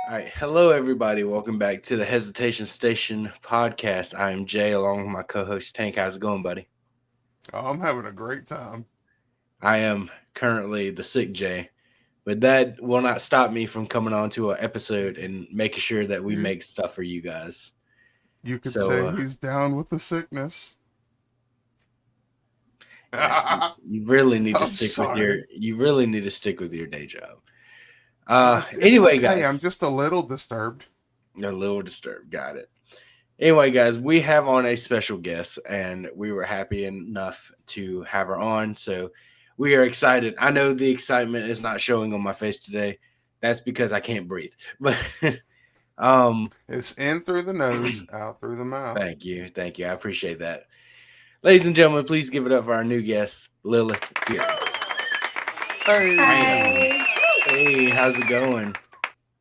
All right. Hello, everybody. Welcome back to the Hesitation Station podcast. I am Jay, along with my co host Tank. How's it going, buddy? Oh, I'm having a great time. I am currently the sick Jay, but that will not stop me from coming on to an episode and making sure that we You make stuff for you guys. you could So, say he's down with the sickness. yeah, I'm you really need to stick with sorry. your day job. It's Anyway, okay. I'm guys, just a little disturbed. a little disturbed. Got it. Anyway, guys, we have on a special guest, and we were happy enough to have her on. So we are excited. I know the excitement is not showing on my face today. That's because I can't breathe. But um, It's in through the nose, out through the mouth. thank you. I appreciate that. Ladies and gentlemen, please give it up for our new guest, Lilith Fury. Hey, Hi. Hey, how's it going?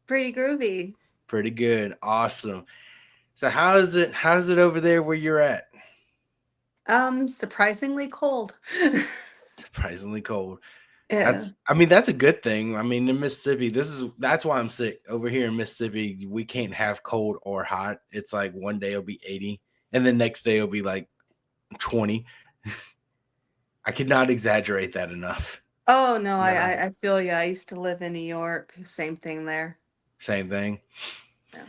Pretty groovy. Pretty good. Awesome. So how is it? How's it over there where you're at? Surprisingly cold. Surprisingly cold. Yeah. That's a good thing. I mean, in Mississippi, that's why I'm sick. Over here in Mississippi, we can't have cold or hot. It's like one day it'll be 80 and the next day it'll be like 20. I could not exaggerate that enough. Oh no, I, No. I I feel you. I used to live in New York. Same thing there. Same thing. Yeah.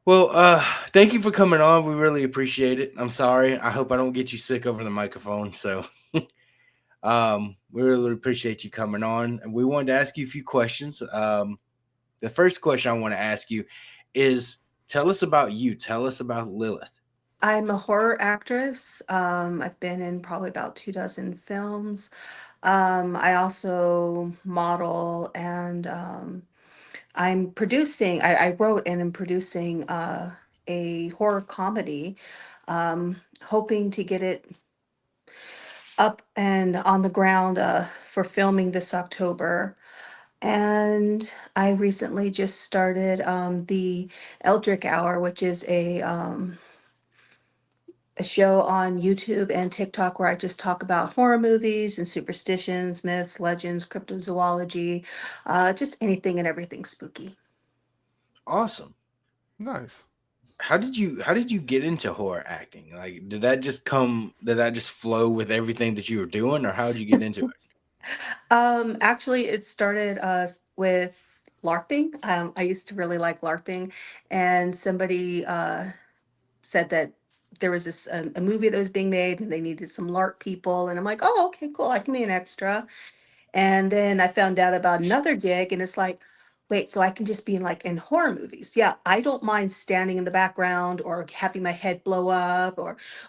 Well, thank you for coming on. We really appreciate it. I'm sorry. I hope I don't get you sick over the microphone. So we really appreciate you coming on. And we wanted to ask you a few questions. The first question I want to ask you is tell us about you. Tell us about Lilith. I'm a horror actress. I've been in probably about 2 dozen films. I also model and I'm producing. I wrote and am producing a horror comedy. Hoping to get it up and on the ground for filming this October. And I recently just started the Eldritch Hour, which is a show on YouTube and TikTok where I just talk about horror movies and superstitions, myths, legends, cryptozoology, just anything and everything spooky. Awesome. nice. How did you get into horror acting? Like did that just flow with everything that you were doing or how did you get into it? Actually, it started with LARPing. I used to really like LARPing, and somebody said that there was a movie that was being made and they needed some LARP people. And I'm like, oh, okay, cool. I can be an extra. And then I found out about another gig and it's like, wait, so I can just be in like in horror movies. Yeah, I don't mind standing in the background or having my head blow up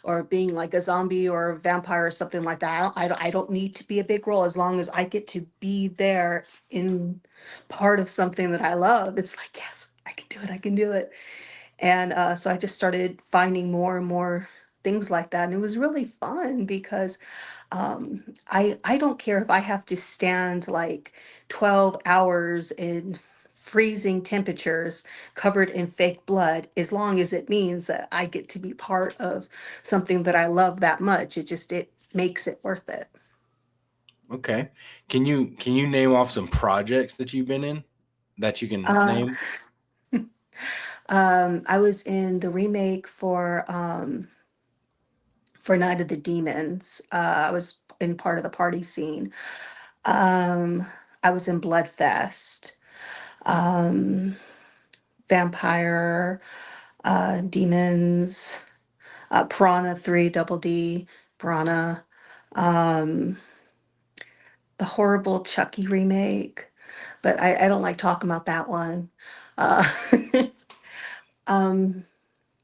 or being like a zombie or a vampire or something like that. I don't need to be a big role as long as I get to be there in part of something that I love. It's like, yes, I can do it. I can do it. And so I just started finding more and more things like that. And it was really fun because I don't care if I have to stand like 12 hours in freezing temperatures covered in fake blood, as long as it means that I get to be part of something that I love that much. It makes it worth it. Okay. Can you name off some projects that you've been in that you can Uh, name? I was in the remake for Night of the Demons. I was in part of the party scene. Um, I was in Bloodfest, um, Vampire, Demons, Piranha 3 Double D, Piranha, um, the horrible Chucky remake, but I don't like talking about that one. Uh, um,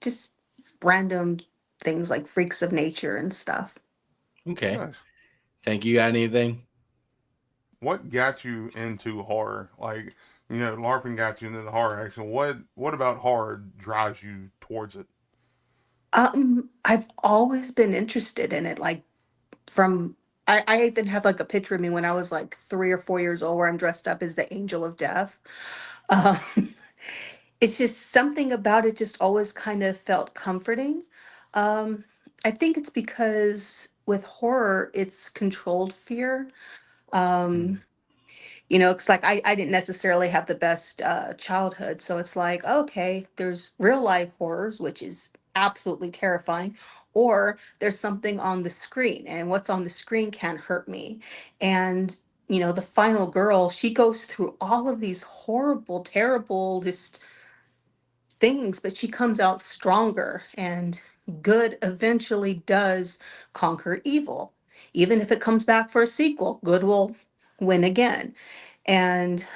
just random things like freaks of nature and stuff. Okay. Nice. Thank you. Got anything? What got you into horror? Like, LARPing got you into the horror action. What about horror drives you towards it? I've always been interested in it, like from I even have like a picture of me when I was like 3 or 4 years old where I'm dressed up as the angel of death. Um, it's just something about it just always kind of felt comforting. Um, I think it's because with horror, it's controlled fear. Mm. Um, You know, it's like I didn't necessarily have the best childhood. So it's like, okay, there's real life horrors, which is absolutely terrifying, or there's something on the screen, and what's on the screen can't hurt me. And, you know, the final girl, she goes through all of these horrible, terrible, just things, but she comes out stronger, and good eventually does conquer evil. Even if it comes back for a sequel, good will win again. And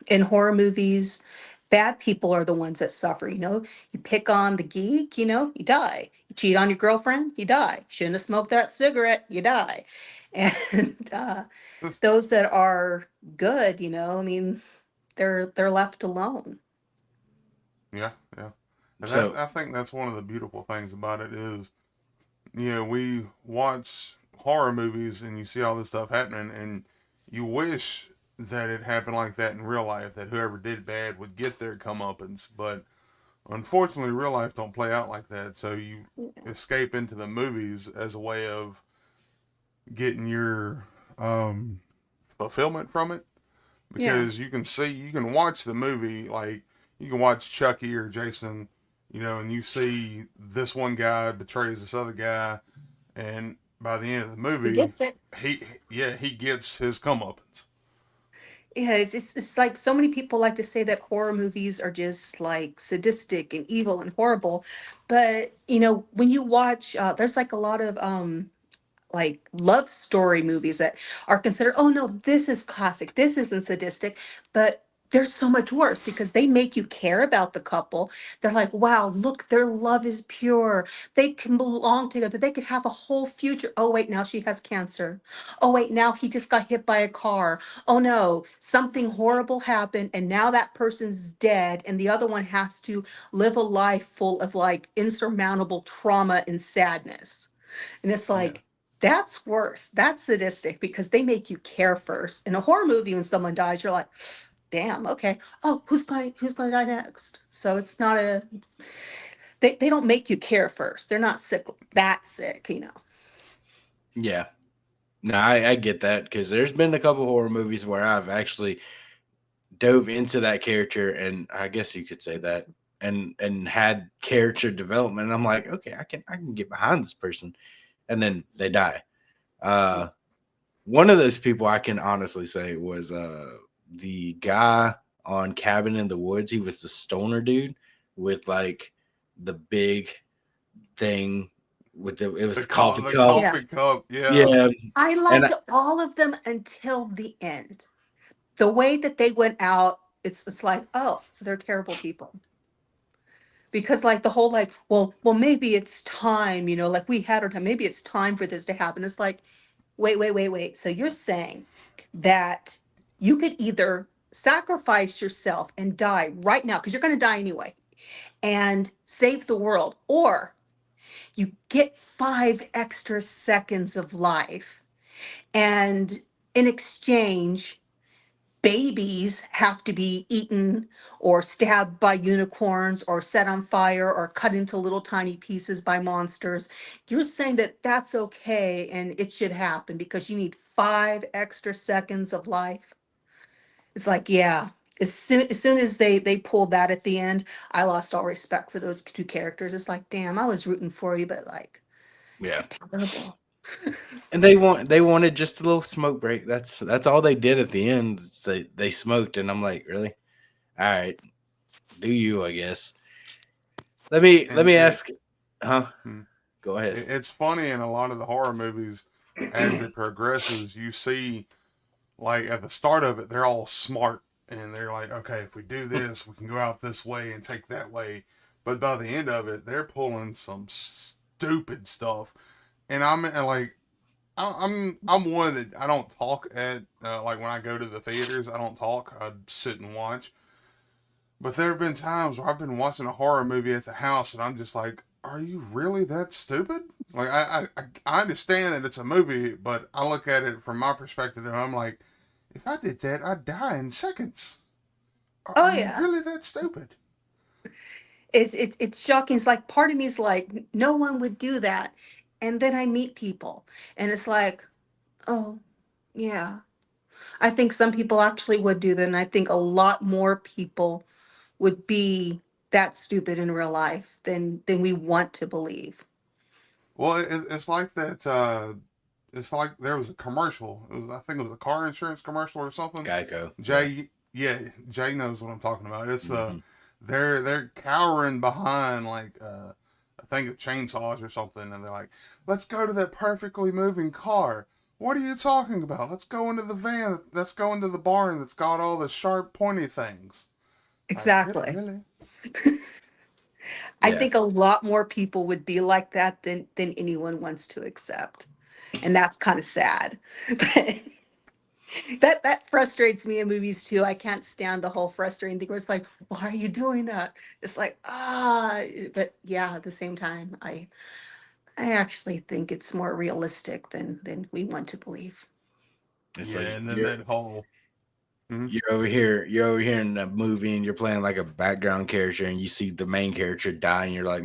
in horror movies, bad people are the ones that suffer. You know, you pick on the geek, you know, you die. You cheat on your girlfriend, you die. Shouldn't have smoked that cigarette, you die. And This, those that are good, you know, I mean, they're left alone. yeah, yeah. And that So I think that's one of the beautiful things about it is, we watch horror movies and you see all this stuff happening, and you wish that it happened like that in real life, that whoever did bad would get their comeuppance. But unfortunately, real life don't play out like that. So you escape into the movies as a way of getting your fulfillment from it, Yeah. because you can watch the movie, like you can watch Chucky or Jason, and you see this one guy betrays this other guy, and by the end of the He movie, gets it. he he gets his comeuppance. Yeah, it's like so many people like to say that horror movies are just like sadistic and evil and horrible. But, you know, when you watch, there's like a lot of like love story movies that are considered, oh no, this is classic, this isn't sadistic, but they're so much worse because they make you care about the couple. They're like, wow, look, their love is pure. They can belong together. They could have a whole future. Oh, wait, now she has cancer. Oh, wait, now he just got hit by a car. Oh, no, something horrible happened. And now that person's dead. And the other one has to live a life full of like insurmountable trauma and sadness. And it's Yeah, like, that's worse. That's sadistic because they make you care first. In a horror movie, when someone dies, you're like, damn, okay. Oh, who's going to die next? So it's not a they don't make you care first. They're not sick that sick, you know. yeah, no, I get that because there's been a couple horror movies where I've actually dove into that character, and I guess you could say that, and had character development. And I'm like, okay, I can get behind this person, and then they die. Uh, one of those people I can honestly say was the guy on Cabin in the Woods. He was the stoner dude with like the big thing with it was the coffee the cup. Yeah. coffee cup. Yeah, Yeah, I and liked all of them until the end. The way that they went out, it's like, oh, so they're terrible people. Because like the whole like, well, maybe it's time, you know, like we had our time. Maybe it's time for this to happen. It's like, wait. So you're saying that you could either sacrifice yourself and die right now, because you're going to die anyway, and save the world, or you get 5 extra seconds of life, and in exchange, babies have to be eaten or stabbed by unicorns or set on fire or cut into little tiny pieces by monsters. You're saying that that's okay and it should happen because you need 5 extra seconds of life. It's like, yeah. As soon as they pulled that at the end, I lost all respect for those two characters. It's like, damn, I was rooting for you, but like, yeah, you're terrible. and they wanted just a little smoke break. That's all they did at the end. They smoked, and I'm like, really? All right, do you? I guess. Let and me ask. Huh? hmm, Go ahead. it's funny in a lot of the horror movies, as it progresses, you see, like at the start of it, they're all smart and they're like, okay, if we do this, we can go out this way and take that way. But by the end of it, they're pulling some stupid stuff, and I'm one that I don't talk at, like when I go to the theaters, I don't talk. I sit and watch. But there have been times where I've been watching a horror movie at the house, and I'm just like, "Are you really that stupid?" Like I understand that it's a movie, but I look at it from my perspective, and I'm like, if I did that, I'd die in seconds. Are Oh you yeah. really that stupid? It's shocking. It's like part of me is like, no one would do that. And then I meet people and it's like, oh, yeah. I think some people actually would do that, and I think a lot more people would be that stupid in real life than we want to believe. Well, it's like that. It's like there was a commercial. It was, I think it was a car insurance commercial or something. Geico. Yeah. Jay, yeah, Jay knows what I'm talking about. It's Hmm. they're cowering behind like a thing of chainsaws or something, and they're like, "Let's go to that perfectly moving car." What are you talking about? Let's go into the van. Let's go into the barn that's got all the sharp, pointy things. Like, Exactly. really? I Yeah. think a lot more people would be like that than anyone wants to accept. And that's kind of sad. But that frustrates me in movies too. I can't stand the whole frustrating thing where it's like, why are you doing that? It's like, but yeah, at the same time, I actually think it's more realistic than we want to believe. It's Yeah, like and then that whole. Mhm. you're over here in a movie and you're playing like a background character and you see the main character die and you're like,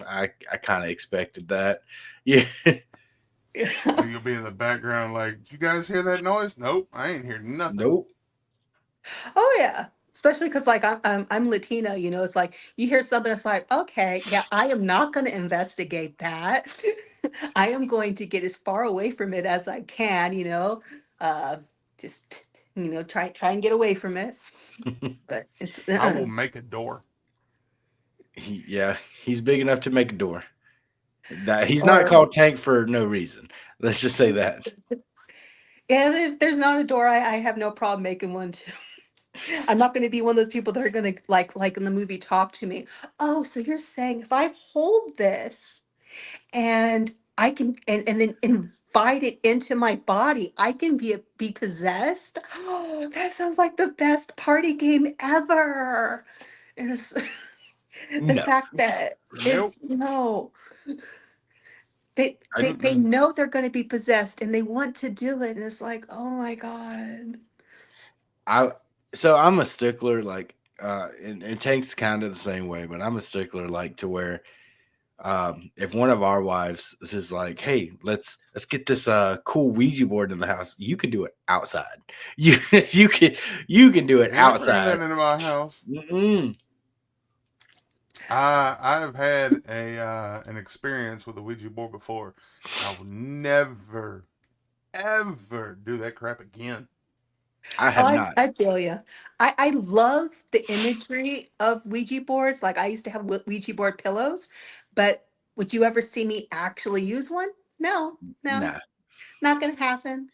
I kind of expected that. Yeah. Or you'll be in the background like, did you guys hear that noise? Nope, I ain't hear nothing. Nope. Oh yeah. Especially because like I'm Latina, you know, it's like you hear something that's like, okay, yeah, I am not going to investigate that. I am going to get as far away from it as I can, you know, uh, just try and get away from it. But it's I will make a door. Yeah, he's big enough to make a door. That he's not or called Tank for no reason. Let's just say that. yeah, if there's not a door, I have no problem making one too. I'm not going to be one of those people that are going to like in the movie talk to me. Oh, so you're saying if I hold this and I can and then invite it into my body, I can be possessed. Oh, that sounds like the best party game ever. And it's the No. fact that Nope. it's no, they they I they Mm-mm. know they're going to be possessed and they want to do it, and it's like, oh my god. I so I'm a stickler like and Tank's kind of the same way, but I'm a stickler like to where if one of our wives is like, "Hey, let's get this cool Ouija board in the house," you can do it outside. You you can do it Can't bring outside. that into my house. Mm-mm. I've had a an experience with a Ouija board before, and I will never ever do that crap again. I Oh, have not. I feel you. I love the imagery of Ouija boards. Like I used to have Ouija board pillows, but would you ever see me actually use one? No, no, Nah, not gonna happen.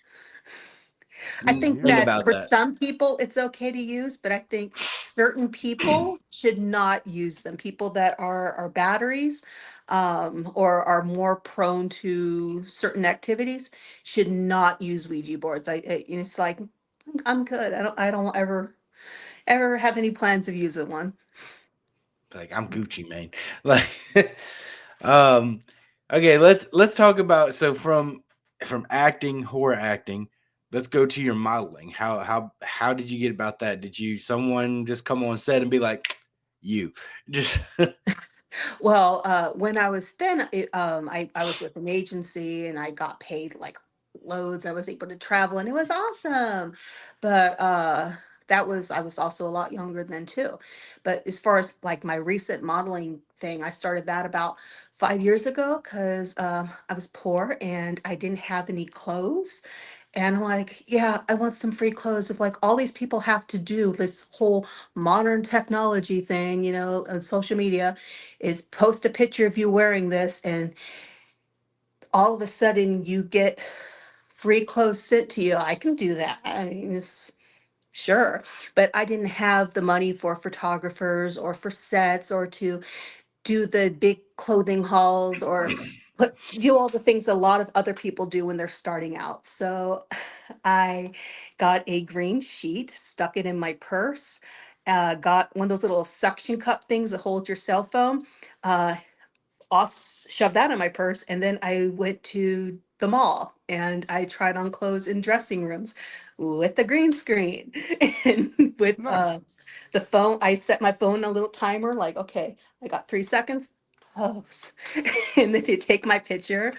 I Me think ain't neither. that about for that. some people it's okay to use, but I think certain people should not use them. People that are batteries, or are more prone to certain activities should not use Ouija boards. It's like I'm good. I don't ever have any plans of using one. Like I'm Gucci, man. Like, um, okay, let's talk about so from acting, horror acting. Let's go to your modeling. How did you get about that? Did you someone just come on set and be like, you just Well, when I was thin, I was with an agency and I got paid like loads. I was able to travel and it was awesome. But I was also a lot younger then too. But as far as like my recent modeling thing, I started that about 5 years ago because I was poor and I didn't have any clothes. And I'm like, yeah, I want some free clothes. If like all these people have to do this whole modern technology thing, on social media, is post a picture of you wearing this, and all of a sudden you get free clothes sent to you. I can do that. I mean, it's sure, but I didn't have the money for photographers or for sets or to do the big clothing hauls or do all the things a lot of other people do when they're starting out. So I got a green sheet, stuck it in my purse, got one of those little suction cup things that hold your cell phone. Uh, shoved that in my purse, and then I went to the mall and I tried on clothes in dressing rooms with the green screen and with Nice. the phone. I set my phone a little timer, like, okay, I got 3 seconds, pose, and then they take my picture,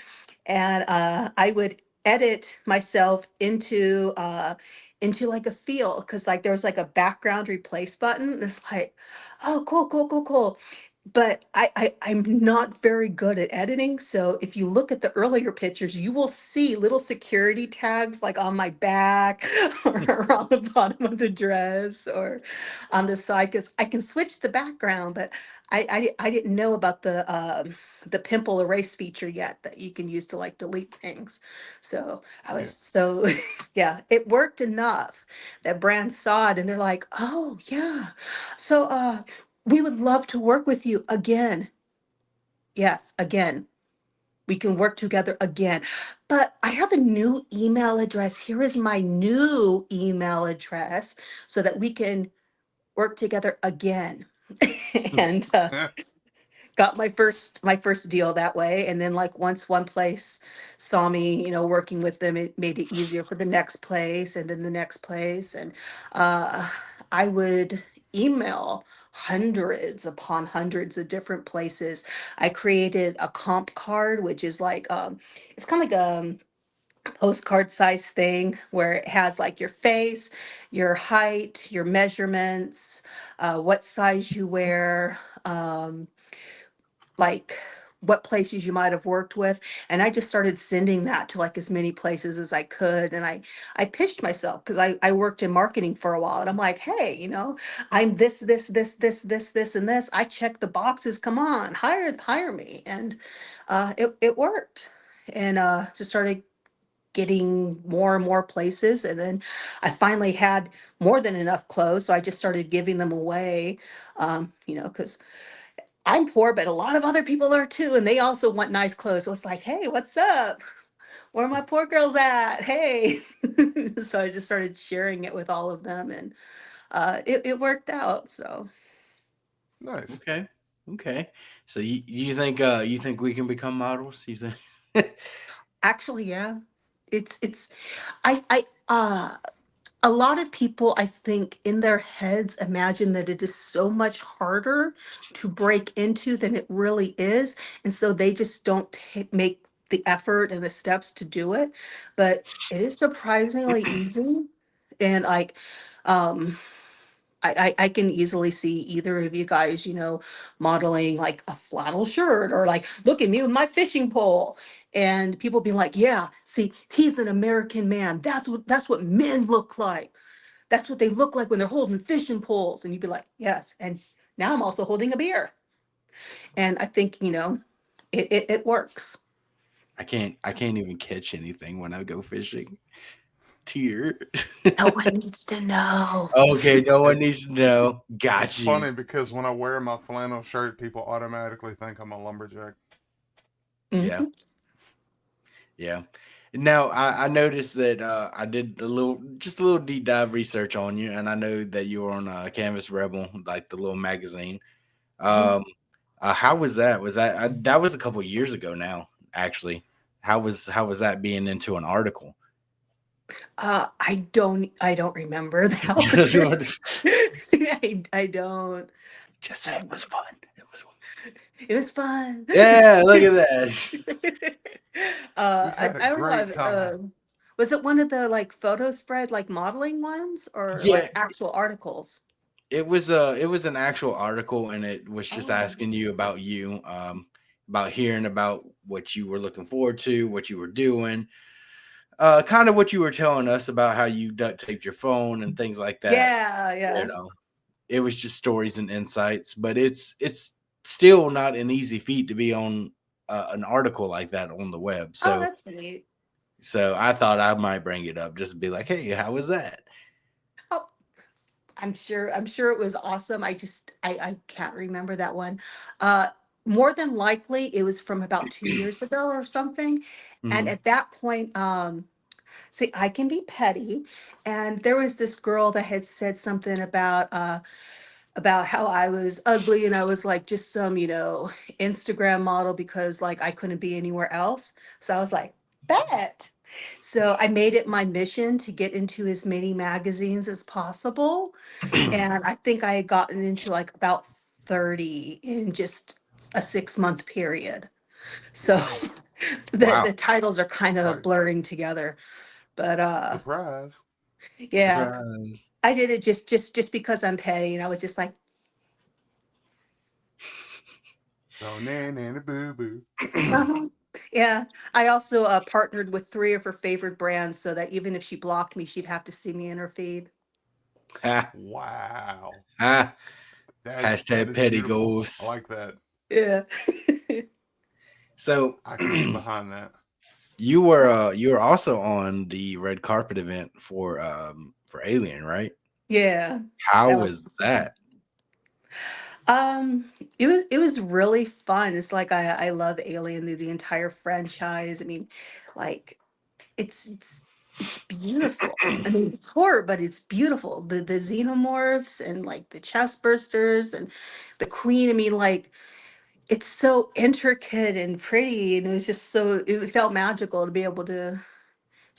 and I would edit myself into like a feel, because like there was like a background replace button. And it's like, oh, cool, cool, cool, cool. But I'm not very good at editing. So if you look at the earlier pictures, you will see little security tags like on my back or on the bottom of the dress or on the side, because I can switch the background, but I didn't know about the pimple erase feature yet that you can use to like delete things. So I Yeah. was so yeah, it worked enough that brands saw it and they're like, oh yeah. So we would love to work with you again. Yes, again. We can work together again. But I have a new email address. Here is my new email address so that we can work together again. And got my first deal that way. And then like once one place saw me, working with them, it made it easier for the next place and then the next place. And I would email hundreds upon hundreds of different places. I created a comp card, which is like it's kind of like a postcard size thing where it has like your face, your height, your measurements, what size you wear, like what places you might have worked with. And I just started sending that to like as many places as I could. And I pitched myself because I worked in marketing for a while. And I'm like, hey, I'm this, and this. I check the boxes. Come on, hire me. And it worked. And just started getting more and more places. And then I finally had more than enough clothes. So I just started giving them away, because I'm poor, but a lot of other people are too, and they also want nice clothes. So it's like, hey, what's up? Where are my poor girls at? Hey. So I just started sharing it with all of them, and it worked out. So Nice. Okay. Okay. So you think we can become models? You think? actually, yeah, it's I a lot of people, I think, in their heads imagine that it is so much harder to break into than it really is. And so they just don't make the effort and the steps to do it. But it is surprisingly easy. And like, um, I can easily see either of you guys, modeling like a flannel shirt or like, look at me with my fishing pole. And people be like, yeah, see, he's an American man. That's what men look like. That's what they look like when they're holding fishing poles. And you'd be like, yes. And now I'm also holding a beer. And I think, it works. I can't even catch anything when I go fishing. Tear. No one needs to know. Okay, no one It, needs to know. it's Got you. funny because when I wear my flannel shirt, people automatically think I'm a lumberjack. Yeah. Mhm. Yeah. Now I noticed that I did just a little deep dive research on you, and I know that you were on Canvas Rebel, like the little magazine. Mhm. Um, how was that? Was that was a couple years ago now? Actually, how was that being into an article? I don't remember that one. Just I don't. say it Um, was fun. It was. it was fun. Yeah, look at that. We I, had a I don't great know. time. Was it one of the like photo spread, like modeling ones, or Yeah, like actual articles? it was an actual article, and it was just Oh, asking you, about hearing about what you were looking forward to, what you were doing, kind of what you were telling us about how you duct taped your phone and things like that. yeah, You yeah. know, it was just stories and insights, but it's still not an easy feat to be on an article like that on the web. Oh, So that's neat. I thought I might bring it up just to be like, hey, how was that? Oh, I'm sure it was awesome. I can't remember that one. Uh, More than likely, it was from about 2 years ago or something. And Hmm. at that point, see, I can be petty. And there was this girl that had said something about how I was ugly and I was like just some, Instagram model because like I couldn't be anywhere else. So I was like, bet. So I made it my mission to get into as many magazines as possible. And I think I had gotten into like about 30 in just a 6-month period. So The Wow. titles are kind It's of like blurring together. But surprise. yeah, Surprise. I did it just because I'm petty, and I was just like, Oh, nanny boo boo. uh-huh. Yeah. I also partnered with three of her favorite brands so that even if she blocked me, she'd have to see me in her feed. Ha, Wow. ha. That Hashtag is petty beautiful. I goals. like that. Yeah. So I can get behind that. you were also on the red carpet event for Alien, right? Yeah. How That was was awesome. that? Um, it was really fun. It's like I love Alien, the entire franchise. I mean, like it's beautiful. I mean, it's horror, but it's beautiful. The xenomorphs and like the chest bursters and the queen. I mean, like it's so intricate and pretty, and it was just so it felt magical to be able to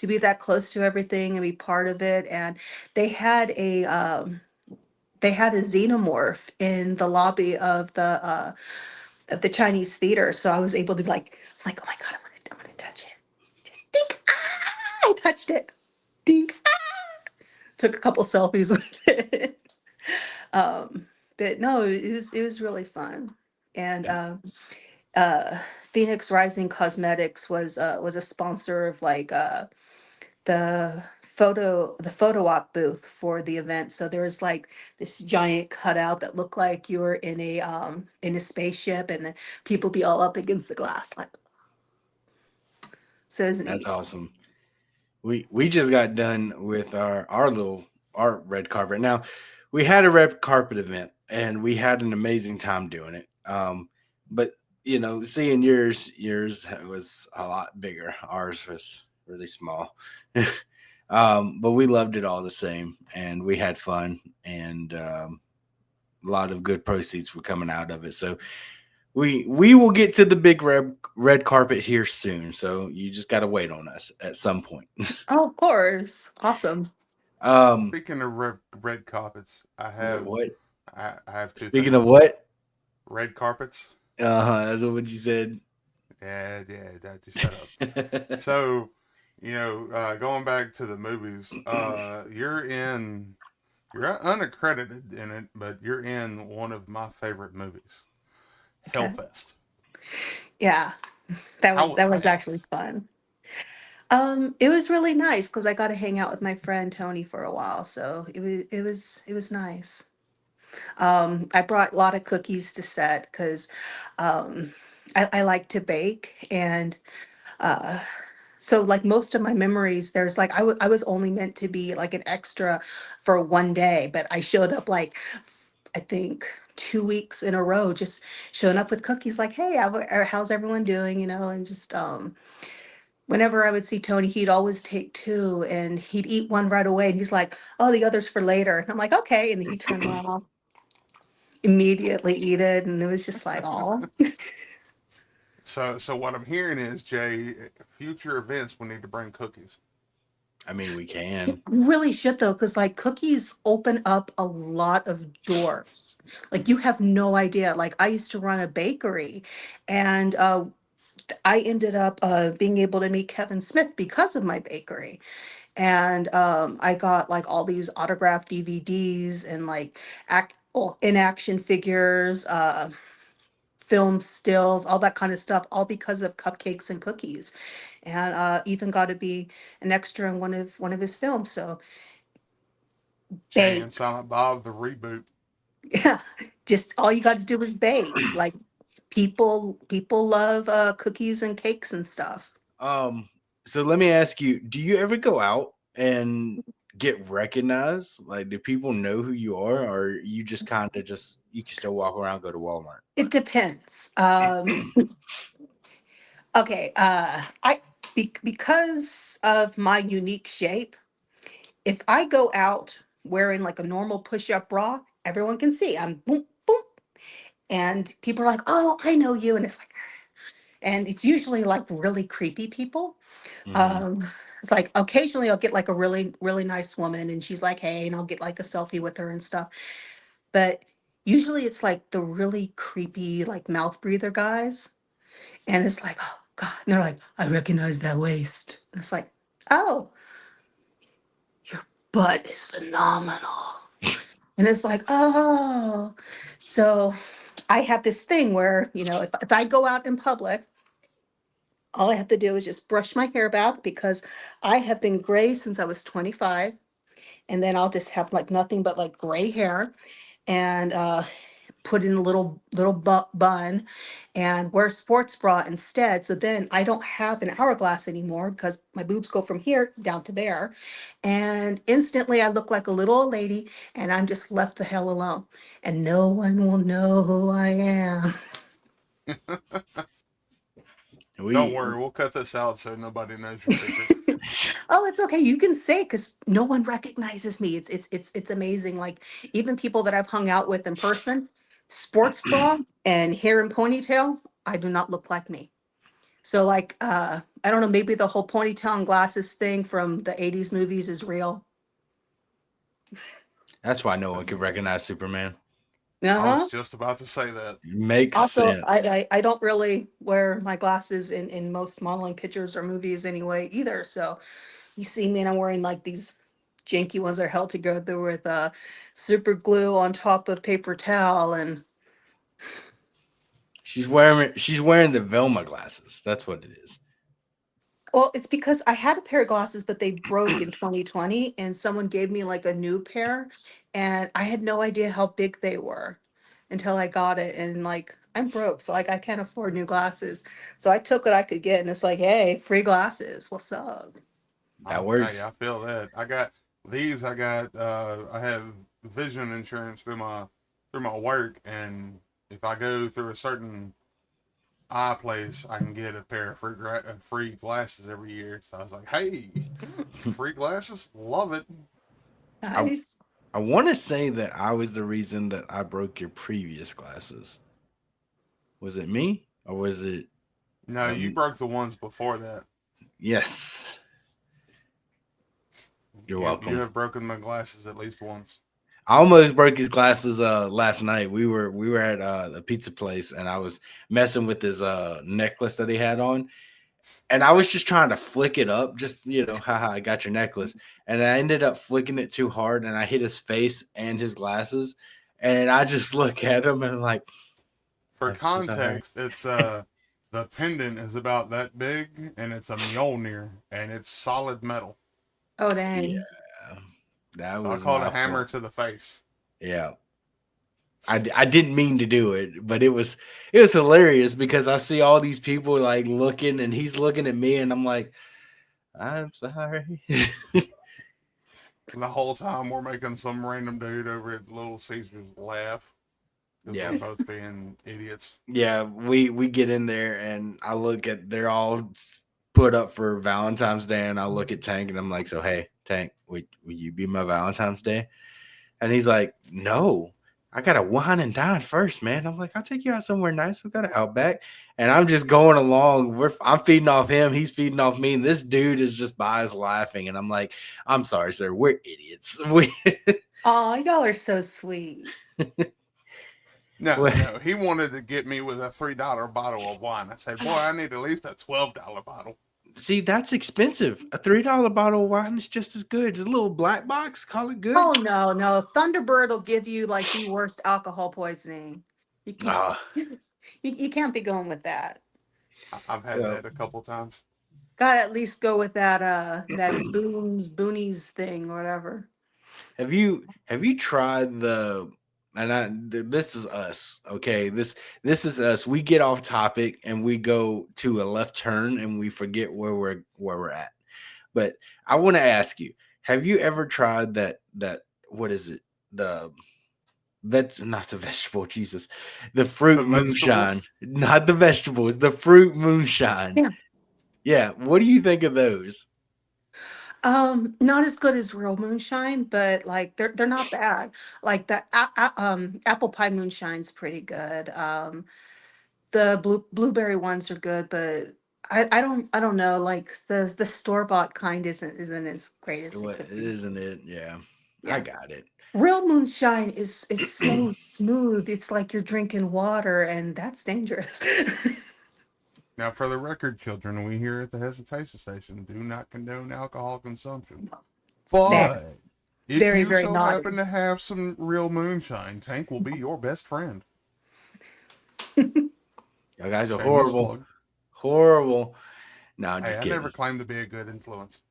be that close to everything and be part of it. And they had a they had a xenomorph in the lobby of the Chinese theater. So I was able to be like, oh my god, I'm gonna touch it. Just dink, ah! I touched it. Dink, ah! Took a couple selfies with it. um, but no, it was really fun. And Phoenix Rising Cosmetics was a sponsor of like the photo op booth for the event. So there was like this giant cutout that looked like you were in a spaceship, and then people be all up against the glass, like, so it's That's neat. awesome. We just got done with our red carpet. Now, we had a red carpet event and we had an amazing time doing it. But seeing yours was a lot bigger. Ours was really small. But we loved it all the same, and we had fun, and a lot of good proceeds were coming out of it. So we will get to the big red carpet here soon. So you just got to wait on us at some point. Oh, of course, awesome. um, Speaking of red carpets, what? I have two Speaking of things. what? Red carpets. That's what you said. Yeah, just shut up. So, going back to the movies, you're unaccredited in it, but you're in one of my favorite movies, Okay. Hellfest. Yeah, that How was was that was that? actually fun. It was really nice because I got to hang out with my friend Tony for a while, so it was nice. I brought a lot of cookies to set because um, I like to bake, and uh, so like most of my memories, there's like I was only meant to be like an extra for one day, but I showed up like I think 2 weeks in a row, just showing up with cookies, like, hey, how's everyone doing, and just whenever I would see Tony, he'd always take two and he'd eat one right away, and he's like, oh, the other's for later. And I'm like, okay, and then he'd turn around, immediately eat it, and it was just like, oh. So what I'm hearing is, Jay, future events we need to bring cookies. I mean, we It can. really should though, because like cookies open up a lot of doors. Like you have no idea. Like I used to run a bakery, and I ended up being able to meet Kevin Smith because of my bakery. And I got like all these autographed DVDs and like in action figures, film stills, all that kind of stuff, all because of cupcakes and cookies. And even got to be an extra in one of his films. So Jay and bake. Silent Bob, the reboot. Yeah, just all you got to do is bake. Like people love cookies and cakes and stuff. Um, so let me ask you: do you ever go out and get recognized? Like, do people know who you are, or you just kind of just you can still walk around, go to Walmart? It depends. Okay, because of my unique shape, if I go out wearing like a normal push-up bra, everyone can see I'm boom boom, and people are like, "Oh, I know you," and it's like, and it's usually like really creepy people. Hmm. Um, it's like occasionally I'll get like a really, really nice woman and she's like, hey, and I'll get like a selfie with her and stuff. But usually it's like the really creepy, like mouth breather guys. And it's like, oh. God, and they're like, I recognize that waist. And it's like, oh, your butt is phenomenal. And it's like, oh. So I have this thing where, if I go out in public, all I have to do is just brush my hair back because I have been gray since I was 25. And then I'll just have like nothing but like gray hair and put in a little bun and wear sports bra instead. So then I don't have an hourglass anymore because my boobs go from here down to there. And instantly I look like a little old lady and I'm just left the hell alone. And no one will know who I am. Don't We worry, we'll cut this out so nobody knows your picture. Oh, it's okay. You can say because no one recognizes me. It's amazing. Like even people that I've hung out with in person, sports bra and hair and ponytail, I do not look like me. So like I don't know, maybe the whole ponytail and glasses thing from the 80s movies is real. that's why no one That's, could recognize Superman. I was Uh-huh. just about to say that. Makes Also, sense. I don't really wear my glasses in most modeling pictures or movies anyway either. So you see me and I'm wearing like these janky ones that are held together with super glue on top of paper towel and She's wearing the Velma glasses. That's what it is. well, it's because I had a pair of glasses, but they broke in 2020, and someone gave me like a new pair, and I had no idea how big they were until I got it. And like, I'm broke, so like, I can't afford new glasses. So I took what I could get, and it's like, hey, free glasses. What's up? That Hey, works. I feel that. I got these. I have vision insurance through my work, and if I go through a certain eye place, I can get a pair of free glasses every year. So I was like, hey, free glasses, love it. I Nice. I want to say that I was the reason that I broke your previous glasses. Was it me or was it? No, you Um, broke the ones before that. yes. You're You welcome. have broken my glasses at least once. I almost broke his glasses last night. We were at a pizza place and I was messing with his necklace that he had on. And I was just trying to flick it up, just haha, I got your necklace. And I ended up flicking it too hard and I hit his face and his glasses. And I just look at him and I'm like, For I'm so sorry. context, it's the pendant is about that big, and it's a Mjolnir, and it's solid metal. Oh, Yeah, dang. that So I was call it my a hammer fault. to the face. Yeah. I didn't mean to do it, but it was hilarious because I see all these people like looking and he's looking at me and I'm like, I'm sorry. And the whole time we're making some random dude over at Little Caesars laugh because we're Yeah. both being idiots. Yeah, we get in there and I look at they're all put up for Valentine's Day and I look at Tank and I'm like, so hey, Tank, will you be my Valentine's Day? And he's like, no, I gotta wine and dine first, man. I'm like, I'll take you out somewhere nice. We got to Outback. And I'm just going along. I'm feeding off him. He's feeding off me. And this dude is just by us laughing. And I'm like, I'm sorry, sir. We're idiots. Oh, y'all are so sweet. No, we no, he wanted to get me with a $3 bottle of wine. I said, boy, I need at least a $12 bottle. See, that's expensive. A $3 bottle of wine is just as good. Just a little black box. Call it good. Oh no, no. Thunderbird will give you like the worst alcohol poisoning. You, Ah, you can't be going with that. I've had yeah. that a couple times. Gotta at least go with that boonies thing or whatever. Have you tried the this is us, okay? This is us. We get off topic and we go to a left turn and we forget where we're at. But I want to ask you, have you ever tried that what is it? The not the vegetable, Jesus. The The fruit moonshine. vegetables, Not the vegetables, the fruit moonshine. Yeah. Yeah, what do you think of those? Not as good as real moonshine, but like they're not bad. Like the apple pie moonshine's pretty good. The blueberry ones are good, but I don't know. Like the store bought kind isn't as great as it What could be. isn't it? Yeah. I Yeah. got it. Real moonshine is so smooth. It's like you're drinking water, and that's dangerous. Now, for the record, children, we here at the Hesitation Station do not condone alcohol consumption. It's bad. But if Very, you very so naughty. happen to have some real moonshine, Tank will be your best friend. You guys are Shameless horrible. plug. Horrible. No, I'm Hey, just I kidding. never claimed to be a good influence.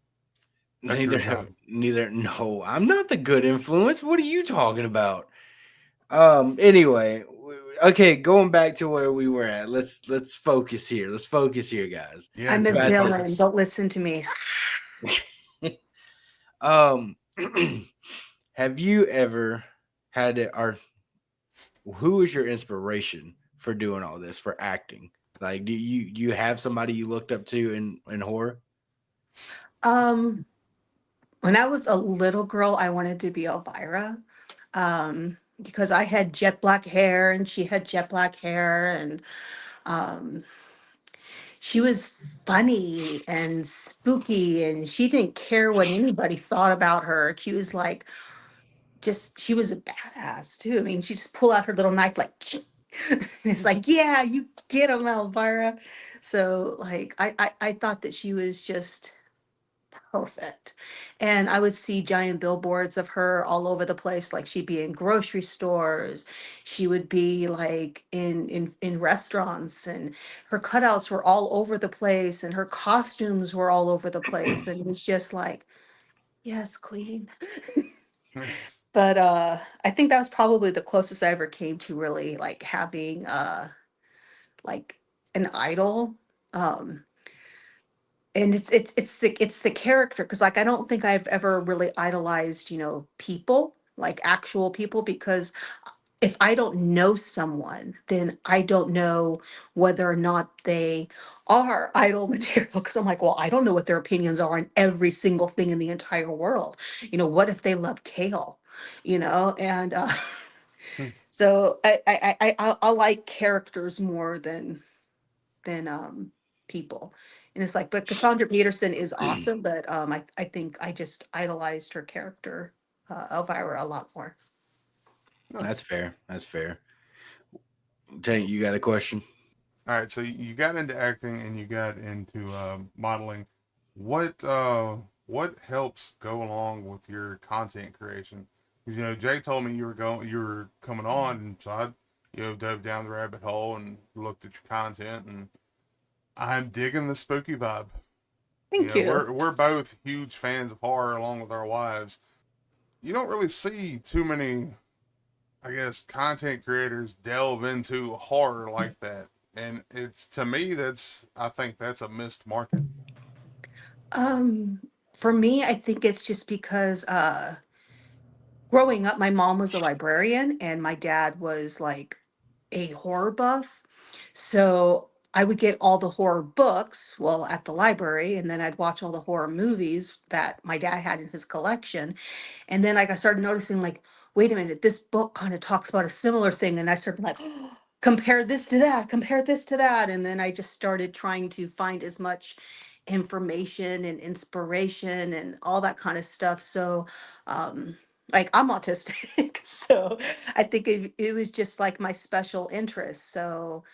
That's Neither your have job. neither. No, I'm not the good influence. What are you talking about? Anyway, okay, going back to where we were at. Let's focus here. Let's focus here, guys. Yeah, I'm a Tank, Bad villain. focus. Don't listen to me. um, have you ever had it? Or who is your inspiration for doing all this for acting? Like, do you have somebody you looked up to in horror? Um, when I was a little girl, I wanted to be Elvira. Because I had jet black hair and she had jet black hair, and um she was funny and spooky, and she didn't care what anybody thought about her. She was like, just she was a badass too. I mean, she just pull out her little knife like it's like, yeah, you get him, Elvira. So like I thought that she was just perfect. And I would see giant billboards of her all over the place. Like she'd be in grocery stores, she would be like in restaurants, and her cutouts were all over the place, and her costumes were all over the place. And it was just like, yes, queen. Yes. But I think that was probably the closest I ever came to really like having like an idol. Um and it's the character, because like I don't think I've ever really idolized, people, like actual people, because if I don't know someone, then I don't know whether or not they are idol material, because I'm like, well, I don't know what their opinions are on every single thing in the entire world. What if they love kale? And so I like characters more than people. And it's like, but Cassandra Peterson is awesome, but I think I just idolized her character, Elvira, a lot more. That's Nice. fair. That's fair. Tank, you got a question? All right, so you got into acting and you got into modeling. What helps go along with your content creation? 'Cause, Jay told me you were coming on, and so I dove down the rabbit hole and looked at your content, and I'm digging the spooky vibe. Thank you. We're both huge fans of horror along with our wives. You don't really see too many, I guess, content creators delve into horror like that. And it's to me I think that's a missed market. Um, for me, I think it's just because growing up, my mom was a librarian and my dad was like a horror buff. So I would get all the horror books, well, at the library, and then I'd watch all the horror movies that my dad had in his collection. And then like I started noticing, like, wait a minute, this book kind of talks about a similar thing. And I started like, compare this to that, compare this to that. And then I just started trying to find as much information and inspiration and all that kind of stuff. So like I'm autistic. So I think it was just like my special interest. So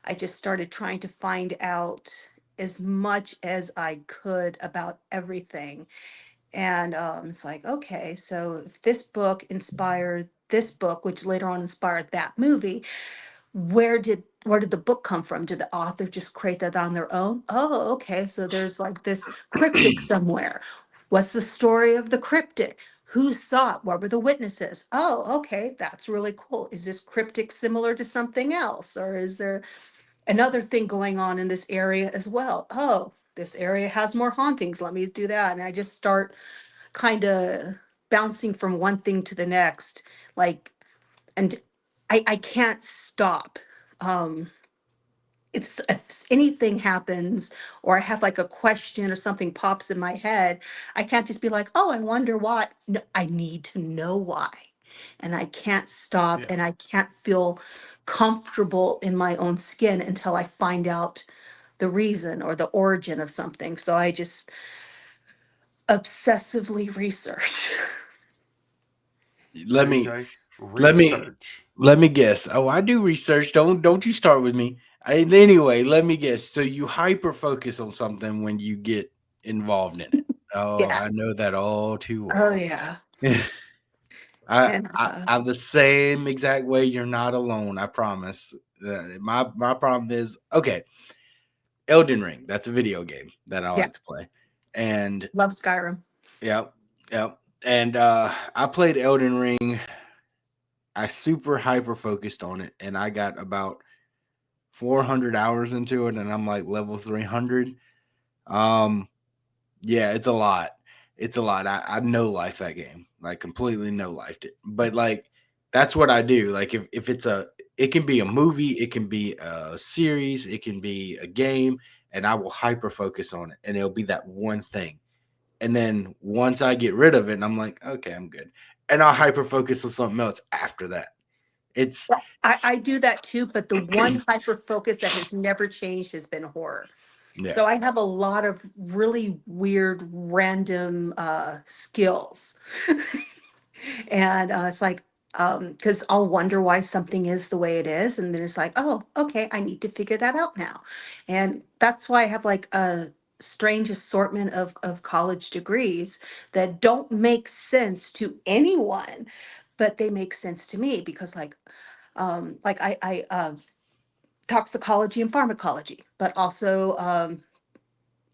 I just started trying to find out as much as I could about everything. And it's like, okay, so if this book inspired this book, which later on inspired that movie, where did the book come from? Did the author just create that on their own? Oh, okay. So there's like this cryptic somewhere. What's the story of the cryptic? Who saw it? What were the witnesses? Oh, okay, that's really cool. Is this cryptic similar to something else? Or is there another thing going on in this area as well? Oh, this area has more hauntings. Let me do that. And I just start kind of bouncing from one thing to the next. Like, and I can't stop. Um, if anything happens, or I have like a question or something pops in my head, I can't just be like, oh, I wonder why. No, I need to know why. And I can't stop, Yeah. and I can't feel comfortable in my own skin until I find out the reason or the origin of something. So I just obsessively research. Let See, me Jay, let me research. let me guess. Oh, I do research. Don't you start with me. Anyway, let me guess. So you hyper focus on something when you get involved in it. Oh, Yeah. I know that all too Oh well. yeah. I, And I'm the same exact way. You're not alone. I promise. My problem is okay. Elden Ring. That's a video game that I yeah, like to play, and love Skyrim. yep, yep. And I played Elden Ring. I super hyper focused on it, and I got about 400 hours into it, and I'm like level 300. Um, yeah, it's a lot. It's a lot. I no life that game, like completely no lifed it. But like that's what I do. Like if it's it can be a movie, it can be a series, it can be a game, and I will hyper focus on it, and it'll be that one thing. And then once I get rid of it, and I'm like, okay, I'm good, and I'll hyper focus on something else after that. It's I do that too, but the one hyper focus that has never changed has been horror. yeah, So I have a lot of really weird, random skills. And it's like, because I'll wonder why something is the way it is. And then it's like, oh, okay, I need to figure that out now. And that's why I have like a strange assortment of college degrees that don't make sense to anyone, but they make sense to me because like I toxicology and pharmacology, but also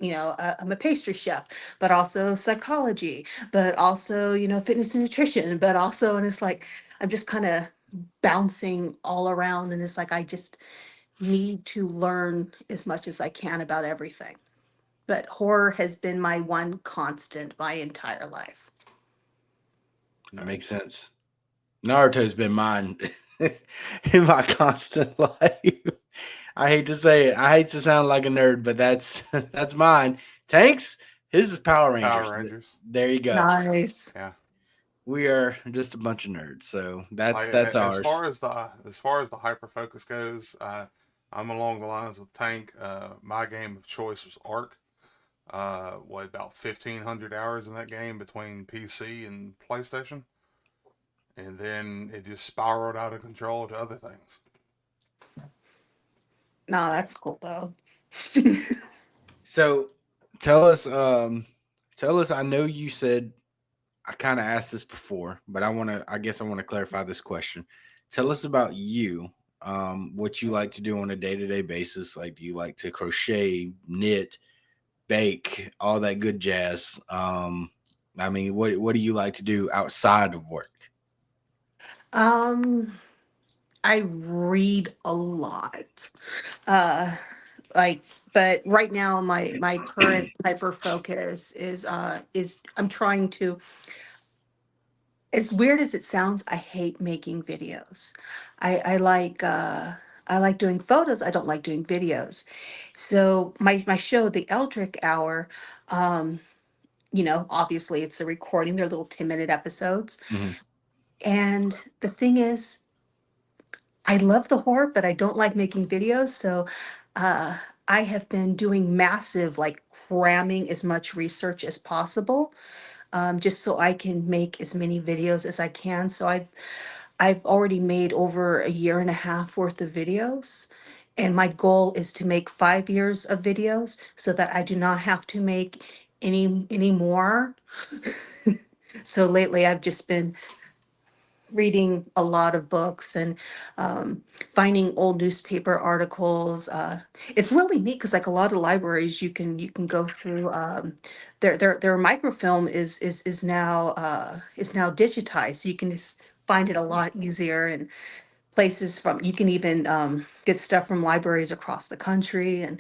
I'm a pastry chef, but also psychology, but also, fitness and nutrition, but also, and it's like, I'm just kind of bouncing all around. And it's like, I just need to learn as much as I can about everything. But horror has been my one constant my entire life. that makes Nice. sense. Naruto's been mine in my constant life. I hate to say it. I hate to sound like a nerd, but that's that's mine. Tanks, his is Power Rangers. Power Rangers. There you go. Nice. Yeah. We are just a bunch of nerds, so Like that's ours. as far as the hyper focus goes, I'm along the lines with Tank. My game of choice was Ark. What about 1,500 hours in that game between PC and PlayStation, and then it just spiraled out of control to other things. No, that's cool though. So tell us, tell us. I know you said I kind of asked this before, but I guess I want to clarify this question. Tell us about you. What you like to do on a day to day basis. Like, do you like to crochet, knit, bake, all that good jazz? I mean, what do you like to do outside of work? um, I read a lot. Uh, like, but right now my current hyper focus is I'm trying to, as weird as it sounds, I hate making videos. I like doing photos, I don't like doing videos. So my show, the Eldritch Hour, um obviously it's a recording, they're little 10-minute episodes. Mhm. And the thing is, I love the horror, but I don't like making videos. So uh, I have been doing massive, like cramming as much research as possible, just so I can make as many videos as I can. So I've already made over a year and a half worth of videos. And my goal is to make 5 years of videos so that I do not have to make any more. So lately I've just been reading a lot of books and finding old newspaper articles. It's really neat because like a lot of libraries, you can go through. Their microfilm is now digitized, so you can just find it a lot easier. And places from you can even get stuff from libraries across the country. And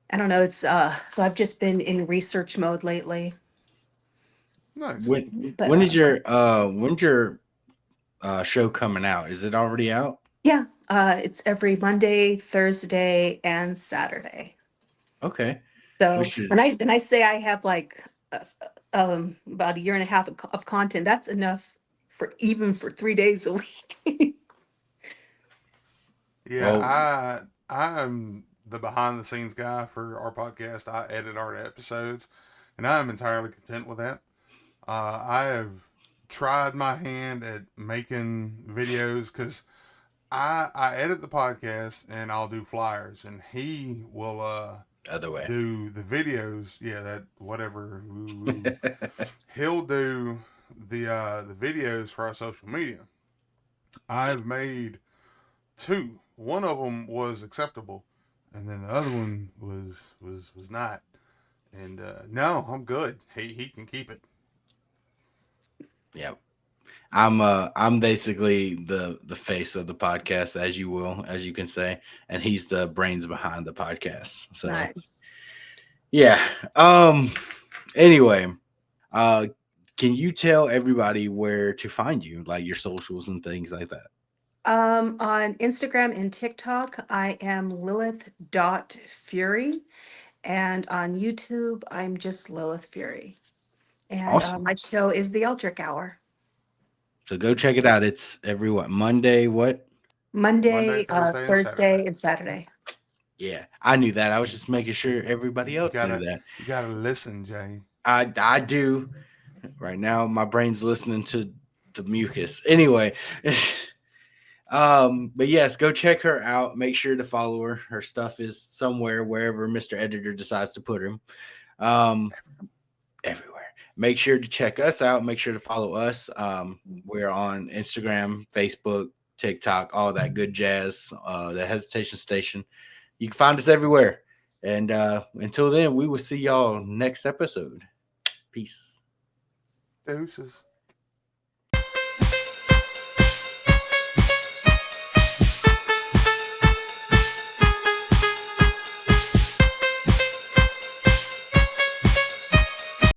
I don't know. It's so I've just been in research mode lately. Nice. When But when's your show coming out? Is it already out? yeah, it's every Monday, Thursday, and Saturday. Okay, we So should. when I say I have like about a year and a half of content, that's enough for even for 3 days a week. Yeah, Well, I'm the behind the scenes guy for our podcast. I edit our episodes, and I am entirely content with that. I have tried my hand at making videos because I edit the podcast and I'll do flyers, and he will Other way. do the videos. Yeah, that whatever. He'll do the videos for our social media. I've made two. One of them was acceptable, and then the other one was not. And no, I'm good. He can keep it. Yeah. I'm basically the face of the podcast, as you can say, and he's the brains behind the podcast. So Nice. yeah. Anyway, uh can you tell everybody where to find you, like your socials and things like that? On Instagram and TikTok, I am Lilith.Fury. And on YouTube, I'm just Lilith Fury. And Awesome. my show is The Eldritch Hour. So go check it out. It's every what, Monday, what? Monday, Monday, Thursday, and Saturday. Thursday, and Saturday. Yeah, I knew that. I was just making sure everybody You else knew gotta that. you gotta listen, Jay. I do. Right now, my brain's listening to the mucus. Anyway, but yes, go check her out. Make sure to follow her. Her stuff is somewhere wherever Mr. Editor decides to put him. Um, everywhere. Make sure to check us out. Make sure to follow us. We're on Instagram, Facebook, TikTok, all that good jazz. The Hesitation Station. You can find us everywhere. And until then, we will see y'all next episode. Peace. Deuces.